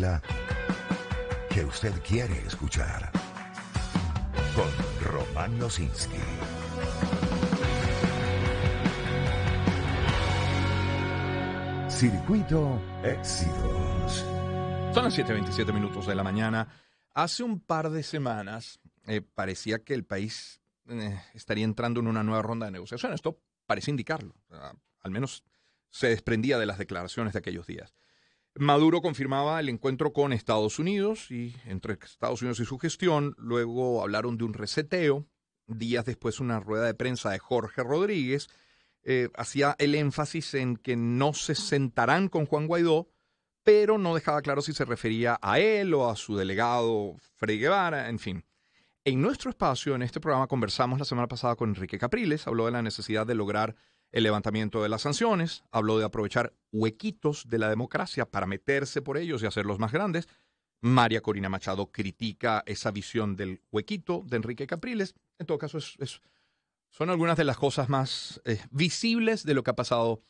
novela que usted quiere escuchar. Con Román Losinski. Circuito Éxitos. Son las 7:27 minutos de la mañana. Hace un par de semanas parecía que el país estaría entrando en una nueva ronda de negociación. Esto parece indicarlo. Al menos se desprendía de las declaraciones de aquellos días. Maduro confirmaba el encuentro con Estados Unidos y entre Estados Unidos y su gestión. Luego hablaron de un reseteo. Días después una rueda de prensa de Jorge Rodríguez hacía el énfasis en que no se sentarán con Juan Guaidó, pero no dejaba claro si se refería a él o a su delegado Freddy Guevara, en fin. En nuestro espacio, en este programa, conversamos la semana pasada con Enrique Capriles, habló de la necesidad de lograr el levantamiento de las sanciones, habló de aprovechar huequitos de la democracia para meterse por ellos y hacerlos más grandes. María Corina Machado critica esa visión del huequito de Enrique Capriles. En todo caso, son algunas de las cosas más visibles de lo que ha pasado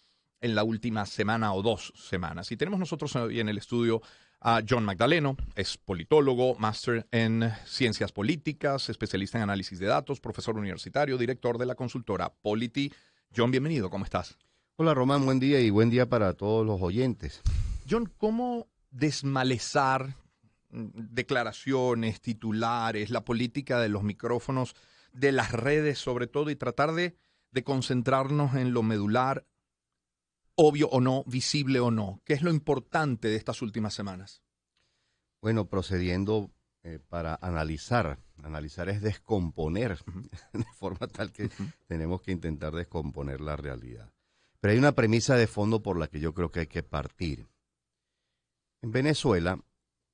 en la última semana o 2 semanas. Y tenemos nosotros hoy en el estudio a John Magdaleno, es politólogo, máster en ciencias políticas, especialista en análisis de datos, profesor universitario, director de la consultora Polity. John, bienvenido, ¿cómo estás? Hola Román, buen día y buen día para todos los oyentes. John, ¿cómo desmalezar declaraciones, titulares, la política de los micrófonos, de las redes sobre todo, y tratar de concentrarnos en lo medular, obvio o no, visible o no? ¿Qué es lo importante de estas últimas semanas? Bueno, procediendo para analizar. Analizar es descomponer, de forma tal que tenemos que intentar descomponer la realidad. Pero hay una premisa de fondo por la que yo creo que hay que partir. En Venezuela,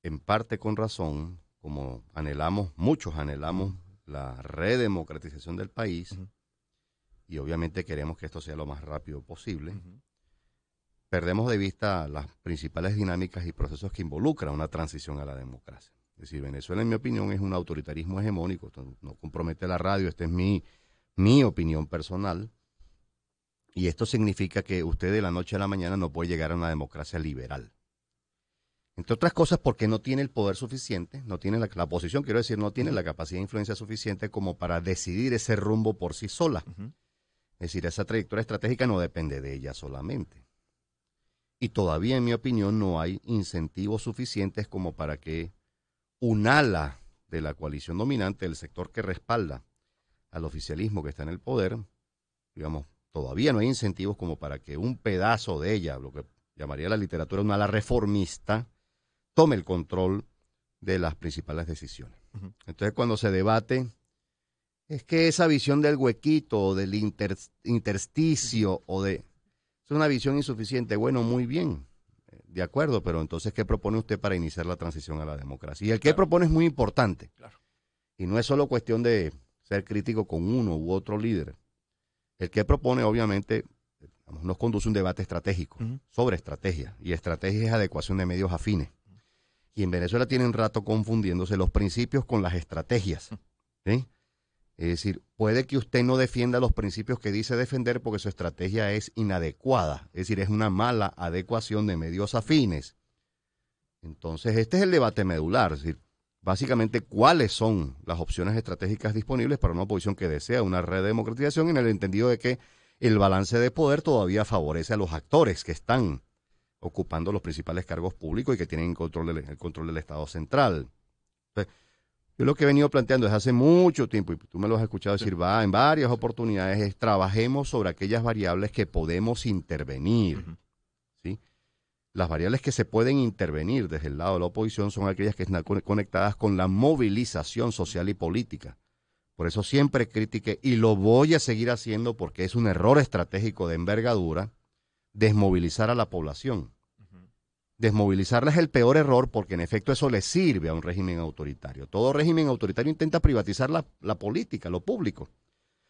en parte con razón, como muchos anhelamos la redemocratización del país, y obviamente queremos que esto sea lo más rápido posible, perdemos de vista las principales dinámicas y procesos que involucran una transición a la democracia. Es decir, Venezuela, en mi opinión, es un autoritarismo hegemónico. Esto no compromete la radio, esta es mi opinión personal. Y esto significa que usted de la noche a la mañana no puede llegar a una democracia liberal. Entre otras cosas porque no tiene el poder suficiente, no tiene la oposición, quiero decir, no tiene la capacidad de influencia suficiente como para decidir ese rumbo por sí sola. Es decir, esa trayectoria estratégica no depende de ella solamente. Y todavía, en mi opinión, no hay incentivos suficientes como para que un ala de la coalición dominante, el sector que respalda al oficialismo que está en el poder, digamos, todavía no hay incentivos como para que un pedazo de ella, lo que llamaría la literatura un ala reformista, tome el control de las principales decisiones. Entonces, cuando se debate, es que esa visión del huequito, o del intersticio, es una visión insuficiente. Bueno, muy bien. De acuerdo, pero entonces, ¿qué propone usted para iniciar la transición a la democracia? Y el qué propone es muy importante. Claro. Y no es solo cuestión de ser crítico con uno u otro líder. El qué propone, obviamente, nos conduce a un debate estratégico sobre estrategia. Y estrategia es adecuación de medios afines. Y en Venezuela tienen rato confundiéndose los principios con las estrategias. ¿Sí? Es decir, puede que usted no defienda los principios que dice defender porque su estrategia es inadecuada, es decir, es una mala adecuación de medios afines. Entonces, este es el debate medular, es decir, básicamente cuáles son las opciones estratégicas disponibles para una oposición que desea una redemocratización, en el entendido de que el balance de poder todavía favorece a los actores que están ocupando los principales cargos públicos y que tienen el control del Estado central. Entonces, yo lo que he venido planteando desde hace mucho tiempo, y tú me lo has escuchado decir en varias oportunidades, es trabajemos sobre aquellas variables que podemos intervenir. ¿Sí? Las variables que se pueden intervenir desde el lado de la oposición son aquellas que están conectadas con la movilización social y política. Por eso siempre critiqué, y lo voy a seguir haciendo porque es un error estratégico de envergadura, desmovilizar a la población. Desmovilizarla es el peor error porque en efecto eso le sirve a un régimen autoritario. Todo régimen autoritario intenta privatizar la política, lo público.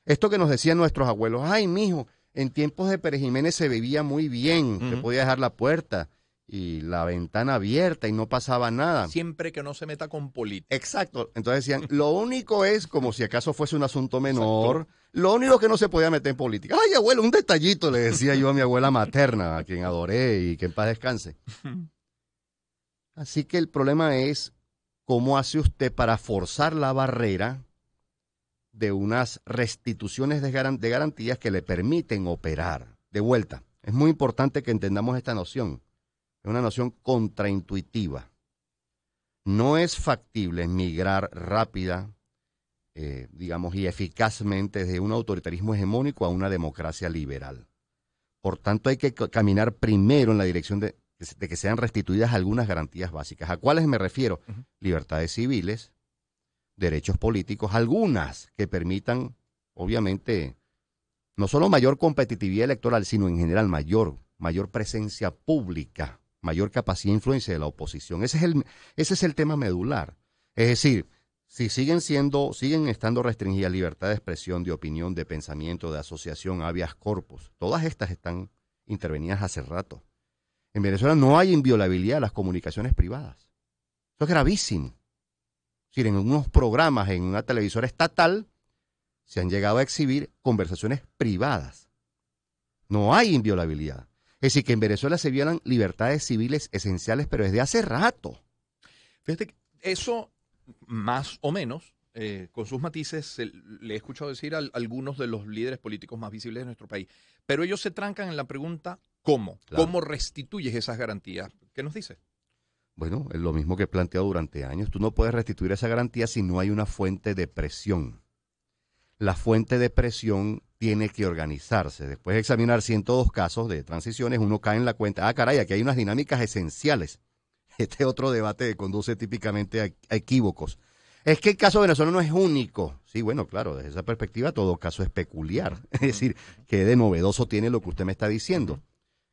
Esto que nos decían nuestros abuelos, ay mijo, en tiempos de Pérez Jiménez se vivía muy bien, se podía dejar la puerta y la ventana abierta y no pasaba nada. Siempre que no se meta con política. Exacto, entonces decían, lo único es, como si acaso fuese un asunto menor, lo único que no se podía meter en política. Ay, abuelo, un detallito, le decía yo a mi abuela materna, a quien adoré y que en paz descanse. Así que el problema es cómo hace usted para forzar la barrera de unas restituciones de garantías que le permiten operar. De vuelta, es muy importante que entendamos esta noción. Es una noción contraintuitiva. No es factible migrar rápida, digamos, y eficazmente desde un autoritarismo hegemónico a una democracia liberal. Por tanto, hay que caminar primero en la dirección de que sean restituidas algunas garantías básicas. ¿A cuáles me refiero? Libertades civiles, derechos políticos, algunas que permitan, obviamente, no solo mayor competitividad electoral, sino en general mayor presencia pública, mayor capacidad de influencia de la oposición. Ese es el tema medular. Es decir, si siguen estando restringidas libertad de expresión, de opinión, de pensamiento, de asociación, habeas corpus, todas estas están intervenidas hace rato. En Venezuela no hay inviolabilidad de las comunicaciones privadas. Eso es gravísimo. Es decir, en unos programas, en una televisora estatal, se han llegado a exhibir conversaciones privadas. No hay inviolabilidad. Es decir, que en Venezuela se violan libertades civiles esenciales, pero desde hace rato. Fíjate que eso, más o menos, con sus matices, le he escuchado decir a algunos de los líderes políticos más visibles de nuestro país. Pero ellos se trancan en la pregunta, ¿cómo? Claro. ¿Cómo restituyes esas garantías? ¿Qué nos dice? Bueno, es lo mismo que he planteado durante años. Tú no puedes restituir esa garantía si no hay una fuente de presión. La fuente de presión tiene que organizarse. Después de examinar 102 casos de transiciones, uno cae en la cuenta, caray, aquí hay unas dinámicas esenciales. Este otro debate conduce típicamente a equívocos. Es que el caso venezolano no es único. Sí, bueno, claro, desde esa perspectiva todo caso es peculiar. Es decir, que de novedoso tiene lo que usted me está diciendo.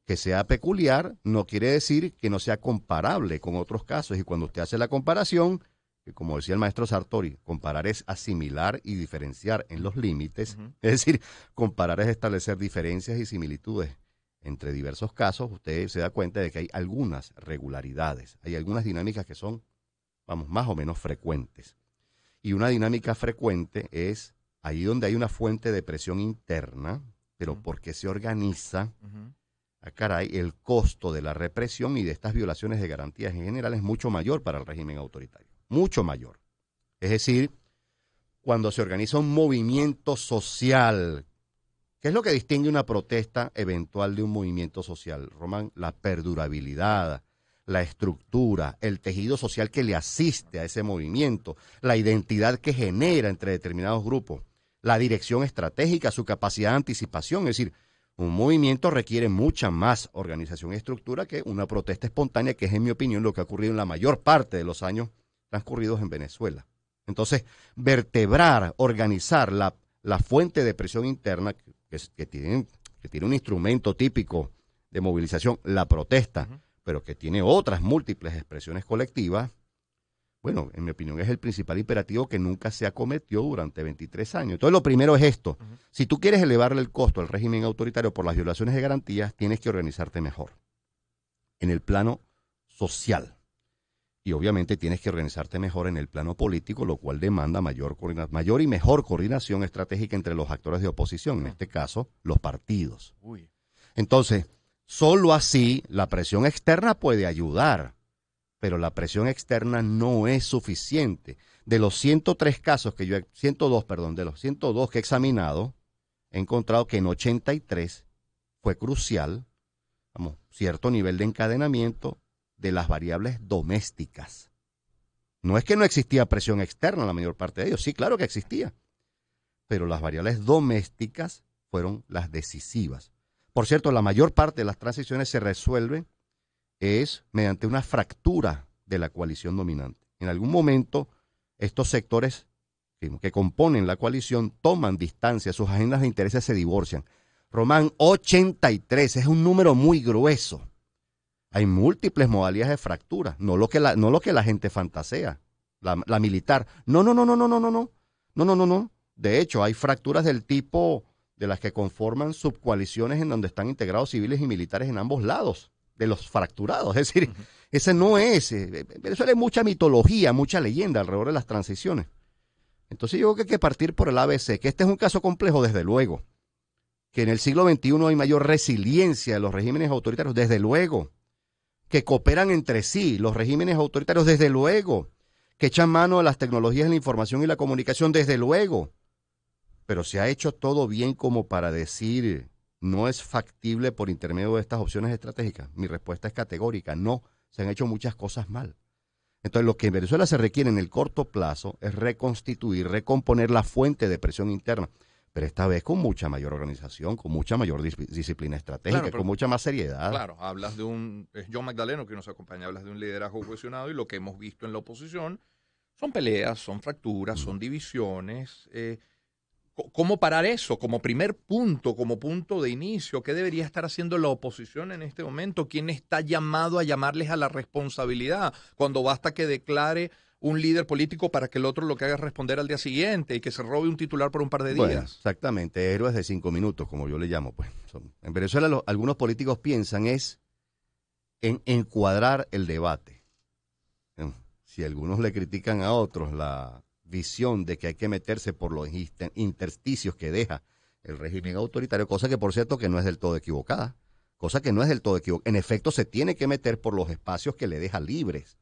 Que sea peculiar no quiere decir que no sea comparable con otros casos. Y cuando usted hace la comparación, que como decía el maestro Sartori, comparar es asimilar y diferenciar en los límites. Es decir, comparar es establecer diferencias y similitudes entre diversos casos. Usted se da cuenta de que hay algunas regularidades, hay algunas dinámicas que son, más o menos frecuentes. Y una dinámica frecuente es ahí donde hay una fuente de presión interna, pero porque se organiza, caray, el costo de la represión y de estas violaciones de garantías en general es mucho mayor para el régimen autoritario, mucho mayor. Es decir, cuando se organiza un movimiento social, ¿qué es lo que distingue una protesta eventual de un movimiento social, Román? La perdurabilidad, la estructura, el tejido social que le asiste a ese movimiento, la identidad que genera entre determinados grupos, la dirección estratégica, su capacidad de anticipación. Es decir, un movimiento requiere mucha más organización y estructura que una protesta espontánea, que es, en mi opinión, lo que ha ocurrido en la mayor parte de los años transcurridos en Venezuela. Entonces, vertebrar, organizar la fuente de presión interna que tiene un instrumento típico de movilización, la protesta, pero que tiene otras múltiples expresiones colectivas, bueno, en mi opinión es el principal imperativo que nunca se acometió durante 23 años. Entonces, lo primero es esto. Si tú quieres elevarle el costo al régimen autoritario por las violaciones de garantías, tienes que organizarte mejor en el plano social. Y obviamente tienes que organizarte mejor en el plano político, lo cual demanda mayor y mejor coordinación estratégica entre los actores de oposición, en este caso, los partidos. Entonces, solo así la presión externa puede ayudar, pero la presión externa no es suficiente. De los 102 que he examinado, he encontrado que en 83 fue crucial, cierto nivel de encadenamiento de las variables domésticas. No es que no existía presión externa en la mayor parte de ellos, sí, claro que existía, pero las variables domésticas fueron las decisivas. Por cierto, la mayor parte de las transiciones se resuelven es mediante una fractura de la coalición dominante. En algún momento, estos sectores que componen la coalición toman distancia, sus agendas de intereses se divorcian. Román, 83 es un número muy grueso. Hay múltiples modalidades de fractura, no lo que la gente fantasea, la militar. No. De hecho, hay fracturas del tipo de las que conforman subcoaliciones en donde están integrados civiles y militares en ambos lados de los fracturados. Es decir, ese no es. En Venezuela hay mucha mitología, mucha leyenda alrededor de las transiciones. Entonces yo creo que hay que partir por el ABC, que este es un caso complejo, desde luego. Que en el siglo XXI hay mayor resiliencia de los regímenes autoritarios, desde luego. que cooperan entre sí, los regímenes autoritarios, desde luego, que echan mano a las tecnologías de la información y la comunicación, desde luego. Pero se ha hecho todo bien como para decir no es factible por intermedio de estas opciones estratégicas. Mi respuesta es categórica, no, se han hecho muchas cosas mal. Entonces lo que en Venezuela se requiere en el corto plazo es reconstituir, recomponer la fuente de presión interna, pero esta vez con mucha mayor organización, con mucha mayor disciplina estratégica, Claro, con mucha más seriedad. Claro, hablas de es John Magdaleno que nos acompaña, hablas de un liderazgo cohesionado y lo que hemos visto en la oposición son peleas, son fracturas, son divisiones. ¿Cómo parar eso? Como primer punto, como punto de inicio, ¿qué debería estar haciendo la oposición en este momento? ¿Quién está llamado a llamarles a la responsabilidad cuando basta que declare un líder político para que el otro lo que haga es responder al día siguiente y que se robe un titular por un par de días? Bueno, exactamente, héroes de 5 minutos, como yo le llamo. Pues. En Venezuela algunos políticos piensan es en encuadrar el debate. Si algunos le critican a otros la visión de que hay que meterse por los intersticios que deja el régimen autoritario, cosa que por cierto que no es del todo equivocada, En efecto, se tiene que meter por los espacios que le deja libres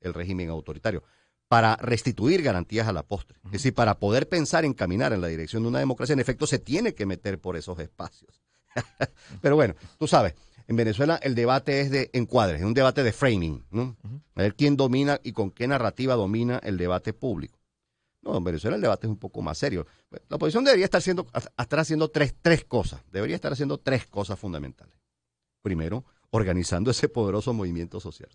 el régimen autoritario para restituir garantías a la postre. Es decir, para poder pensar en caminar en la dirección de una democracia, en efecto, se tiene que meter por esos espacios. Pero bueno, tú sabes, en Venezuela el debate es de encuadres, es un debate de framing, ¿no? A ver quién domina y con qué narrativa domina el debate público. No, en Venezuela el debate es un poco más serio. La oposición debería estar haciendo tres cosas. Debería estar haciendo tres cosas fundamentales. Primero, organizando ese poderoso movimiento social.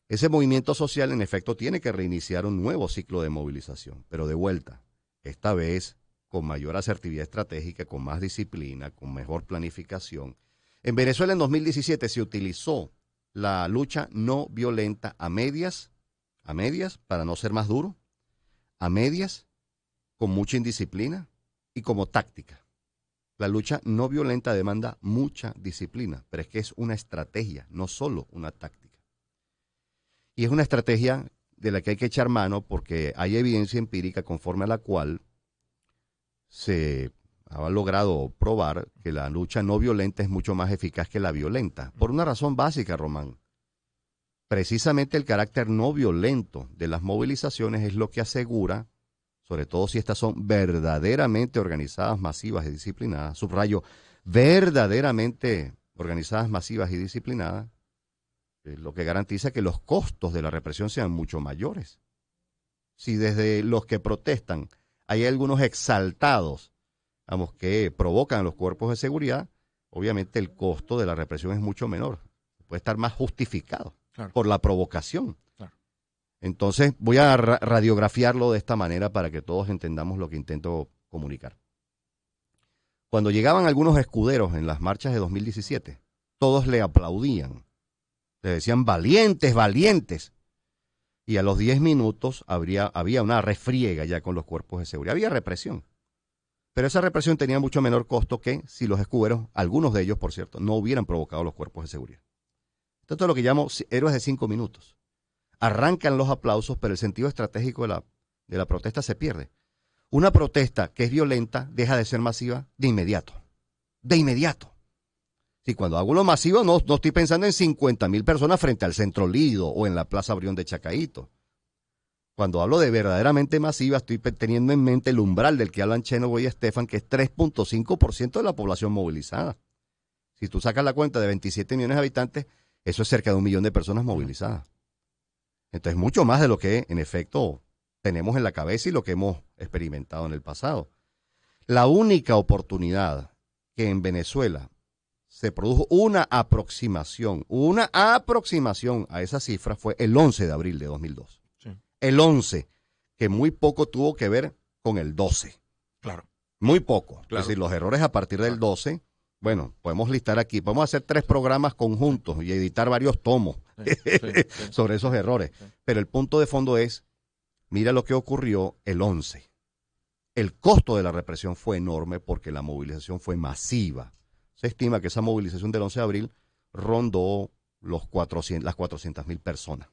Ese movimiento social, en efecto, tiene que reiniciar un nuevo ciclo de movilización, pero de vuelta, esta vez con mayor asertividad estratégica, con más disciplina, con mejor planificación. En Venezuela en 2017 se utilizó la lucha no violenta a medias, para no ser más duro, a medias, con mucha indisciplina y como táctica. La lucha no violenta demanda mucha disciplina, pero es que es una estrategia, no solo una táctica. Y es una estrategia de la que hay que echar mano porque hay evidencia empírica conforme a la cual se ha logrado probar que la lucha no violenta es mucho más eficaz que la violenta. Por una razón básica, Román. Precisamente el carácter no violento de las movilizaciones es lo que asegura, sobre todo si estas son verdaderamente organizadas, masivas y disciplinadas, subrayo, verdaderamente organizadas, masivas y disciplinadas, lo que garantiza que los costos de la represión sean mucho mayores. Si desde los que protestan hay algunos exaltados, vamos, que provocan a los cuerpos de seguridad, obviamente el costo de la represión es mucho menor, puede estar más justificado. Claro. Por la provocación. Claro. Entonces voy a radiografiarlo de esta manera para que todos entendamos lo que intento comunicar. Cuando llegaban algunos escuderos en las marchas de 2017, todos le aplaudían, le decían valientes, valientes. Y a los 10 minutos había una refriega ya con los cuerpos de seguridad, había represión. Pero esa represión tenía mucho menor costo que si los escuderos, algunos de ellos por cierto, no hubieran provocado los cuerpos de seguridad. Esto es lo que llamo héroes de 5 minutos. Arrancan los aplausos, pero el sentido estratégico de la protesta se pierde. Una protesta que es violenta deja de ser masiva de inmediato. De inmediato. Si cuando hago lo masivo no estoy pensando en 50.000 personas frente al Centro Lido o en la Plaza Brión de Chacaíto. Cuando hablo de verdaderamente masiva, estoy teniendo en mente el umbral del que hablan Chenoweth y Estefan, que es 3.5% de la población movilizada. Si tú sacas la cuenta de 27 millones de habitantes, eso es cerca de 1 millón de personas movilizadas. Entonces, mucho más de lo que, en efecto, tenemos en la cabeza y lo que hemos experimentado en el pasado. La única oportunidad que en Venezuela se produjo una aproximación a esa cifra fue el 11 de abril de 2002. Sí. El 11, que muy poco tuvo que ver con el 12. Claro. Muy poco. Claro. Es decir, los errores a partir del 12... Bueno, podemos listar aquí, podemos hacer 3 programas conjuntos y editar varios tomos sobre esos errores. Sí. Pero el punto de fondo es, mira lo que ocurrió el 11. El costo de la represión fue enorme porque la movilización fue masiva. Se estima que esa movilización del 11 de abril rondó las 400.000 personas.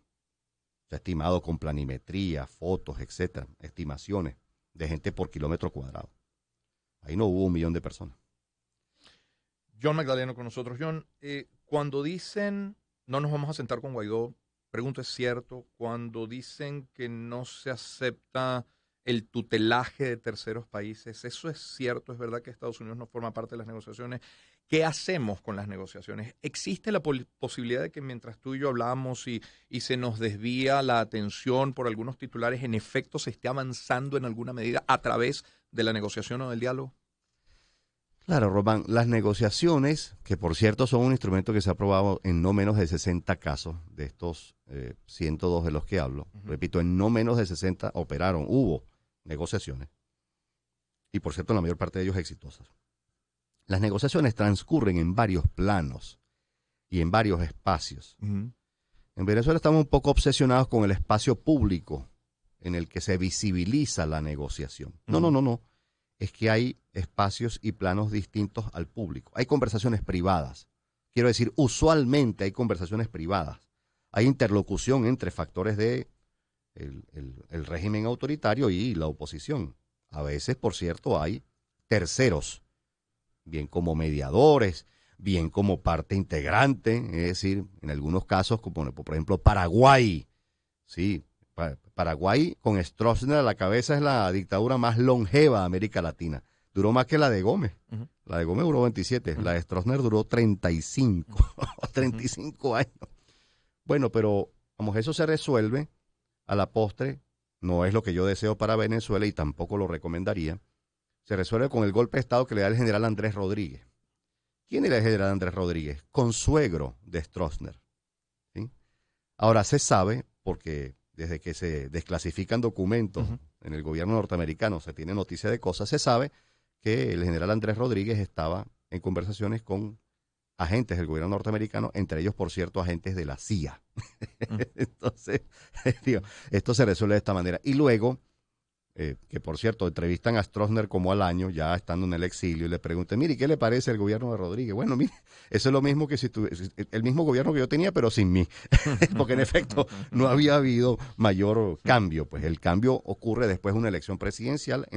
Se ha estimado con planimetría, fotos, etcétera, estimaciones de gente por kilómetro cuadrado. Ahí no hubo 1 millón de personas. John Magdaleno con nosotros. John, cuando dicen no nos vamos a sentar con Guaidó. Pregunto, ¿es cierto cuando dicen que no se acepta el tutelaje de terceros países? ¿Eso es cierto? ¿Es verdad que Estados Unidos no forma parte de las negociaciones? ¿Qué hacemos con las negociaciones? ¿Existe la posibilidad de que mientras tú y yo hablamos y se nos desvía la atención por algunos titulares, en efecto se esté avanzando en alguna medida a través de la negociación o del diálogo? Claro, Román, las negociaciones, que por cierto son un instrumento que se ha aprobado en no menos de 60 casos de estos 102 de los que hablo, repito, en no menos de 60 hubo negociaciones, y por cierto la mayor parte de ellos exitosas. Las negociaciones transcurren en varios planos y en varios espacios. En Venezuela estamos un poco obsesionados con el espacio público en el que se visibiliza la negociación. No. Es que hay espacios y planos distintos al público. Hay conversaciones privadas. Quiero decir, usualmente hay conversaciones privadas. Hay interlocución entre factores de el régimen autoritario y la oposición. A veces, por cierto, hay terceros, bien como mediadores, bien como parte integrante, es decir, en algunos casos, como por ejemplo Paraguay, sí, Paraguay con Stroessner a la cabeza es la dictadura más longeva de América Latina. Duró más que la de Gómez. La de Gómez duró 27, la de Stroessner duró 35, 35 años. Bueno, pero vamos, eso se resuelve a la postre, no es lo que yo deseo para Venezuela y tampoco lo recomendaría. Se resuelve con el golpe de Estado que le da el general Andrés Rodríguez. ¿Quién era el general Andrés Rodríguez? Consuegro de Stroessner. ¿Sí? Ahora se sabe, porque desde que se desclasifican documentos en el gobierno norteamericano, se tiene noticia de cosas, se sabe que el general Andrés Rodríguez estaba en conversaciones con agentes del gobierno norteamericano, entre ellos, por cierto, agentes de la CIA. Entonces, digo, esto se resuelve de esta manera. Y luego, que por cierto, entrevistan a Stroessner como al año, ya estando en el exilio, y le preguntan, mire, ¿qué le parece el gobierno de Rodríguez? Bueno, mire, eso es lo mismo que si el mismo gobierno que yo tenía, pero sin mí. Porque en efecto, no había habido mayor cambio. Pues el cambio ocurre después de una elección presidencial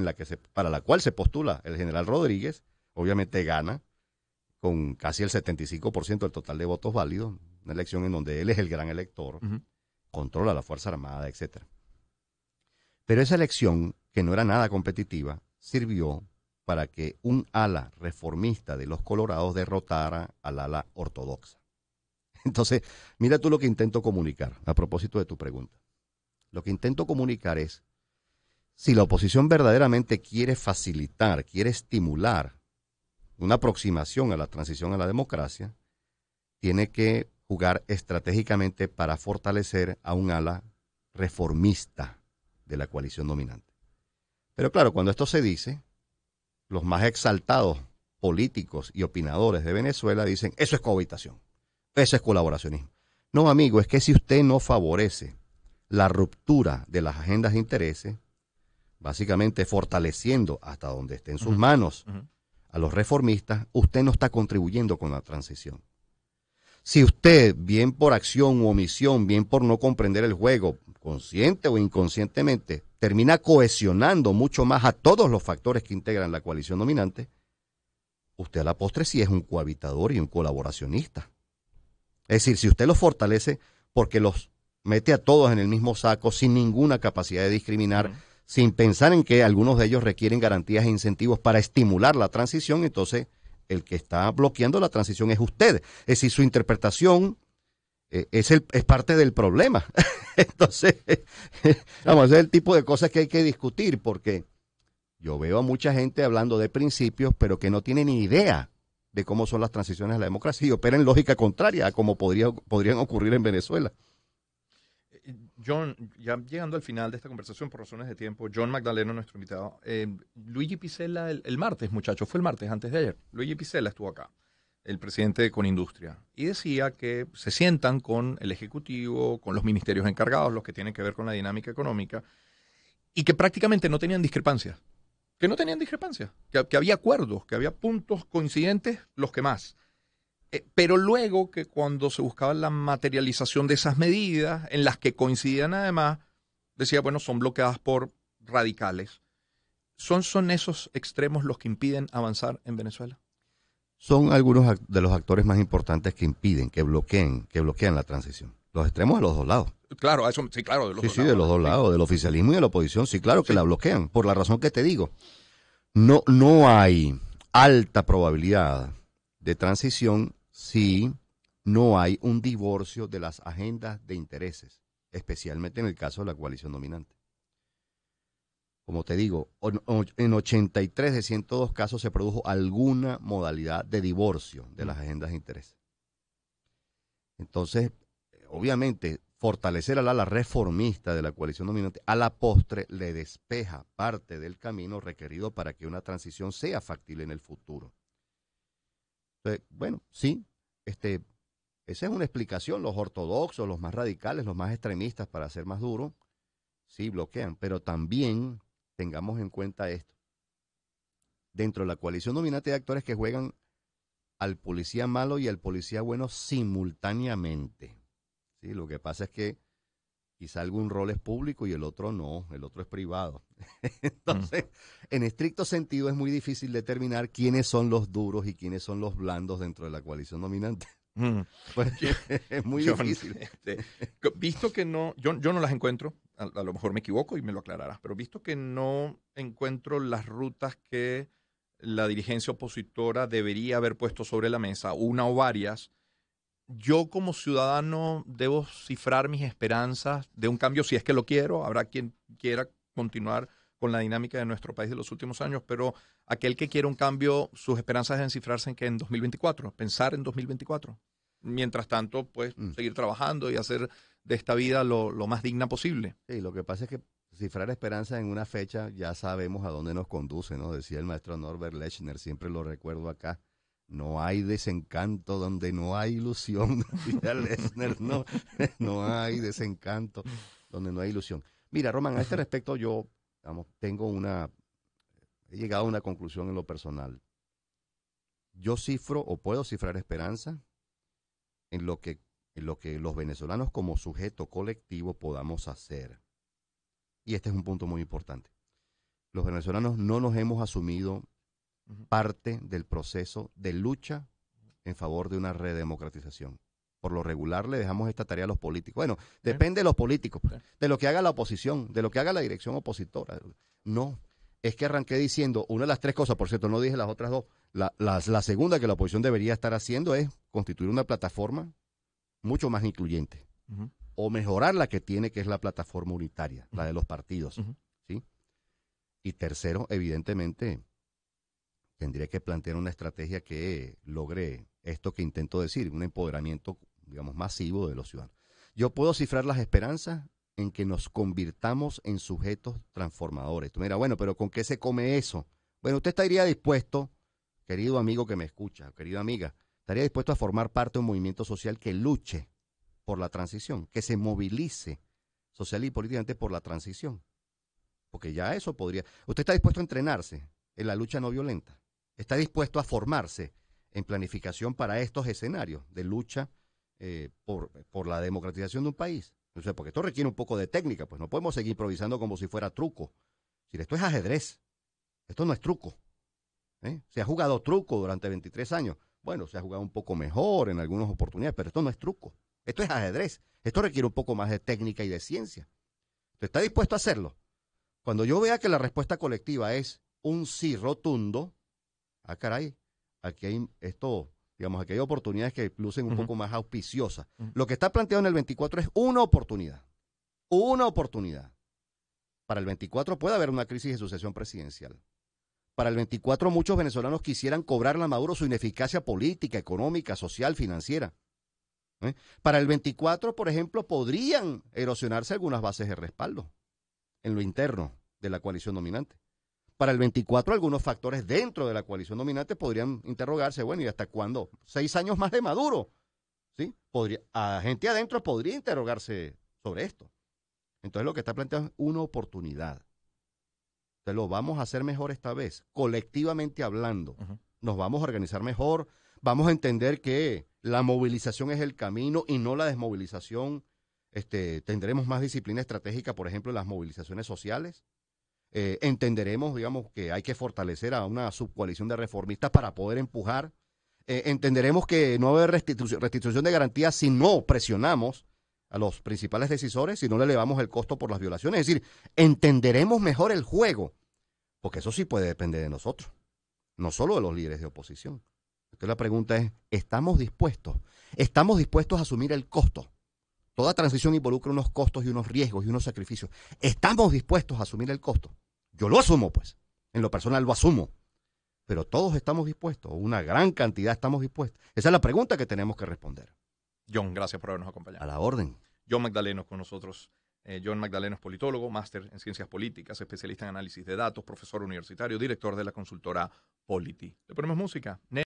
para la cual se postula el general Rodríguez, obviamente gana, con casi el 75% del total de votos válidos, una elección en donde él es el gran elector, controla la Fuerza Armada, etcétera. Pero esa elección, que no era nada competitiva, sirvió para que un ala reformista de los Colorados derrotara al ala ortodoxa. Entonces, mira tú lo que intento comunicar, a propósito de tu pregunta. Lo que intento comunicar es, si la oposición verdaderamente quiere facilitar, quiere estimular una aproximación a la transición a la democracia, tiene que jugar estratégicamente para fortalecer a un ala reformista de la coalición dominante. Pero claro, cuando esto se dice, los más exaltados políticos y opinadores de Venezuela dicen, eso es cohabitación, eso es colaboracionismo. No, amigo, es que si usted no favorece la ruptura de las agendas de intereses, básicamente fortaleciendo hasta donde esté en sus manos a los reformistas, usted no está contribuyendo con la transición. Si usted, bien por acción u omisión, bien por no comprender el juego, consciente o inconscientemente, termina cohesionando mucho más a todos los factores que integran la coalición dominante, usted a la postre sí es un cohabitador y un colaboracionista. Es decir, si usted los fortalece porque los mete a todos en el mismo saco sin ninguna capacidad de discriminar, sin pensar en que algunos de ellos requieren garantías e incentivos para estimular la transición, entonces el que está bloqueando la transición es usted. Es decir, su interpretación es parte del problema. Entonces, vamos, ese es el tipo de cosas que hay que discutir, porque yo veo a mucha gente hablando de principios, pero que no tiene ni idea de cómo son las transiciones a la democracia y opera en lógica contraria a cómo podrían ocurrir en Venezuela. John, ya llegando al final de esta conversación por razones de tiempo, John Magdaleno, nuestro invitado, Luigi Piccella el martes, muchachos, fue el martes antes de ayer, Luigi Piccella estuvo acá, el presidente de Conindustria, y decía que se sientan con el Ejecutivo, con los ministerios encargados, los que tienen que ver con la dinámica económica, y que prácticamente no tenían discrepancias, que había acuerdos, que había puntos coincidentes, los que más. Pero luego que cuando se buscaba la materialización de esas medidas, en las que coincidían además, decía, bueno, son bloqueadas por radicales. ¿Son esos extremos los que impiden avanzar en Venezuela? son algunos de los actores más importantes que impiden, que bloquean la transición. Los extremos de los dos lados. Claro, eso sí, claro, de los dos Sí, de los dos lados, del oficialismo y de la oposición, sí, claro que la bloquean, por la razón que te digo. No hay alta probabilidad de transición si no hay un divorcio de las agendas de intereses, especialmente en el caso de la coalición dominante. Como te digo, en 83 de 102 casos se produjo alguna modalidad de divorcio de las agendas de interés. Entonces, obviamente, fortalecer al ala reformista de la coalición dominante a la postre le despeja parte del camino requerido para que una transición sea factible en el futuro. Entonces, bueno, sí, esa es una explicación. Los ortodoxos, los más radicales, los más extremistas, para ser más duros, sí bloquean, pero también tengamos en cuenta esto. Dentro de la coalición dominante hay actores que juegan al policía malo y al policía bueno simultáneamente. ¿Sí? Lo que pasa es que quizá algún rol es público y el otro no, el otro es privado. Entonces, en estricto sentido es muy difícil determinar quiénes son los duros y quiénes son los blandos dentro de la coalición dominante. Pues, es muy difícil. Visto que no, yo no las encuentro, a lo mejor me equivoco y me lo aclararás, pero visto que no encuentro las rutas que la dirigencia opositora debería haber puesto sobre la mesa, una o varias, yo como ciudadano debo cifrar mis esperanzas de un cambio, si es que lo quiero. Habrá quien quiera continuar con la dinámica de nuestro país de los últimos años, pero aquel que quiera un cambio, sus esperanzas deben cifrarse en que en 2024, pensar en 2024. Mientras tanto, pues, seguir trabajando y hacer de esta vida lo más digna posible. Sí, lo que pasa es que cifrar esperanzas en una fecha ya sabemos a dónde nos conduce, ¿no? Decía el maestro Norbert Lechner, siempre lo recuerdo acá. No hay desencanto donde no hay ilusión. Decía Lechner, no hay desencanto donde no hay ilusión. Mira, Román, a este respecto yo, he llegado a una conclusión en lo personal. Yo cifro o puedo cifrar esperanza en lo que los venezolanos como sujeto colectivo podamos hacer. Y este es un punto muy importante. Los venezolanos no nos hemos asumido parte del proceso de lucha en favor de una redemocratización. Por lo regular le dejamos esta tarea a los políticos. Bueno, depende de los políticos, de lo que haga la oposición, de lo que haga la dirección opositora. No, es que arranqué diciendo una de las tres cosas, por cierto, no dije las otras dos. La segunda que la oposición debería estar haciendo es constituir una plataforma mucho más incluyente. O mejorar la que tiene, que es la plataforma unitaria, la de los partidos. ¿Sí? Y tercero, evidentemente, tendría que plantear una estrategia que logre esto que intento decir, un empoderamiento, digamos, masivo de los ciudadanos. Yo puedo cifrar las esperanzas en que nos convirtamos en sujetos transformadores. Tú mira, bueno, pero ¿con qué se come eso? Bueno, usted estaría dispuesto, querido amigo que me escucha, querida amiga, estaría dispuesto a formar parte de un movimiento social que luche por la transición, que se movilice social y políticamente por la transición. Porque ya eso podría... ¿Usted está dispuesto a entrenarse en la lucha no violenta? ¿Está dispuesto a formarse en planificación para estos escenarios de lucha por la democratización de un país? O sea, porque esto requiere un poco de técnica, pues no podemos seguir improvisando como si fuera truco. Si esto es ajedrez, esto no es truco. Se ha jugado truco durante 23 años. Bueno, se ha jugado un poco mejor en algunas oportunidades, pero esto no es truco. Esto es ajedrez. Esto requiere un poco más de técnica y de ciencia. ¿Usted está dispuesto a hacerlo? Cuando yo vea que la respuesta colectiva es un sí rotundo, caray, aquí hay aquí hay oportunidades que lucen un poco más auspiciosas. Lo que está planteado en el 24 es una oportunidad. Una oportunidad. Para el 24 puede haber una crisis de sucesión presidencial. Para el 24 muchos venezolanos quisieran cobrarle a Maduro su ineficacia política, económica, social, financiera. Para el 24, por ejemplo, podrían erosionarse algunas bases de respaldo en lo interno de la coalición dominante. Para el 24, algunos factores dentro de la coalición dominante podrían interrogarse, bueno, ¿y hasta cuándo? 6 años más de Maduro. ¿Sí? Gente adentro podría interrogarse sobre esto. Entonces lo que está planteado es una oportunidad. Entonces lo vamos a hacer mejor esta vez, colectivamente hablando. Nos vamos a organizar mejor, vamos a entender que la movilización es el camino y no la desmovilización. Tendremos más disciplina estratégica, por ejemplo, en las movilizaciones sociales. Entenderemos, digamos, que hay que fortalecer a una subcoalición de reformistas para poder empujar Entenderemos que no va a haber restitución de garantías si no presionamos a los principales decisores, si no le elevamos el costo por las violaciones. Es decir, entenderemos mejor el juego, porque eso sí puede depender de nosotros, no solo de los líderes de oposición. Entonces la pregunta es, ¿estamos dispuestos? ¿Estamos dispuestos a asumir el costo? Toda transición involucra unos costos y unos riesgos y unos sacrificios. ¿Estamos dispuestos a asumir el costo? Yo lo asumo, pues. En lo personal lo asumo. Pero todos estamos dispuestos, una gran cantidad estamos dispuestos. Esa es la pregunta que tenemos que responder. John, gracias por habernos acompañado. A la orden. John Magdaleno con nosotros. John Magdaleno es politólogo, máster en ciencias políticas, especialista en análisis de datos, profesor universitario, director de la consultora Polity. Le ponemos música.